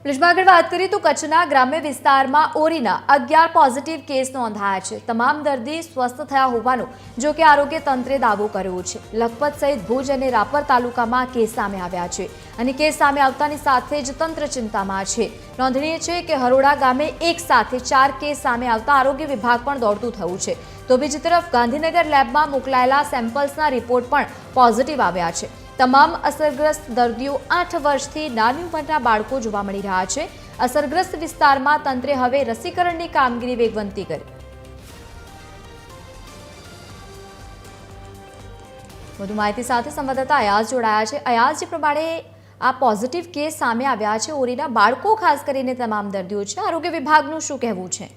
આગળ વાત કરીએ તો કચ્છના ગ્રામ્ય વિસ્તારમાં ઓરીના 11 પોઝિટિવ કેસ નોંધાયા છે। તમામ દર્દી સ્વસ્થ થયા હોવાનો જો કે આરોગ્ય તંત્રે દાવો કર્યો છે। લખપત સહિત ભુજ અને રાપર તાલુકામાં કેસ સામે આવ્યા છે અને કેસ સામે આવતાની સાથે જ તંત્ર ચિંતામાં છે। નોંધનીય છે કે હરોડા ગામે એક સાથે 4 કેસ સામે આવતા આરોગ્ય વિભાગ પણ દોડતું થયું છે। તો બીજી તરફ ગાંધીનગર લેબમાં મોકલાયેલા સેમ્પલ્સના રિપોર્ટ પણ પોઝિટિવ આવ્યા છે। તમામ અસરગ્રસ્ત દર્દીઓ 8 વર્ષથી નાની ઉંમરના બાળકો જોવા મળી રહ્યા છે। અસરગ્રસ્ત વિસ્તારમાં તંત્રે હવે રસીકરણની કામગીરી વેગવંતી કરી। વધુ માહિતી સાથે સંવાદદાતા અયાઝ જોડાયા છે। અયાઝ, જે પ્રમાણે આ પોઝિટિવ કેસ સામે આવ્યા છે ઓરીના બાળકો ખાસ કરીને તમામ દર્દીઓ છે, આરોગ્ય વિભાગનું શું કહેવું છે?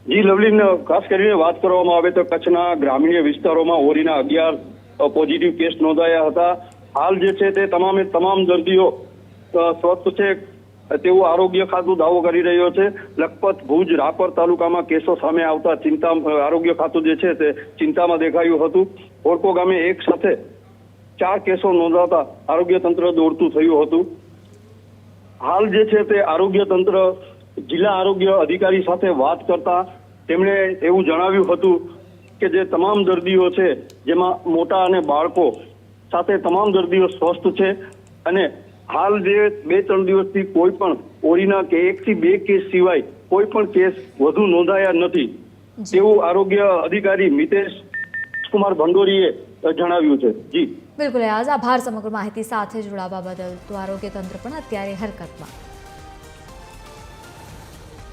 જી લવલીન, ખાસ કરીને વાત કરવામાં આવે તો કચ્છના ગ્રામીણ વિસ્તારોમાં ઓરીના 11 પોઝિટિવ કેસ નોંધાયા હતા। હાલ જે છે તે તમામ દર્દીઓ સ્વસ્થ છે તેવું આરોગ્ય ખાતું દાવો કરી રહ્યો છે। લખપત, ભુજ, રાપર તાલુકામાં કેસો સામે આવતા આરોગ્ય ખાતું જે છે તે ચિંતામાં દેખાયું હતું। ઓરકો ગામે એક સાથે 4 કેસો નોંધાતા આરોગ્ય તંત્ર દોડતું થયું હતું। હાલ જે છે તે આરોગ્ય તંત્ર જિલ્લા આરોગ્ય અધિકારી સાથે વાત કરતા તેમણે એવું જણાવ્યું હતું કે જે તમામ દર્દીઓ છે જેમાં મોટા અને બાળકો સાથે તમામ દર્દીઓ સ્વસ્થ છે અને હાલ જે 2-3 દિવસથી કોઈ પણ ઓરીના કે 1 થી 2 કેસ સિવાય કોઈ પણ કેસ વધુ નોંધાયા નથી તેવું આરોગ્ય અધિકારી મિતેશ કુમાર ભંડોરીએ જણાવ્યું છે। જી બિલકુલ અયાઝ, આભાર સમગ્ર માહિતી સાથે જોડાવા બદલ। તો આરોગ્ય તંત્ર પણ અત્યારે હરકતમાં।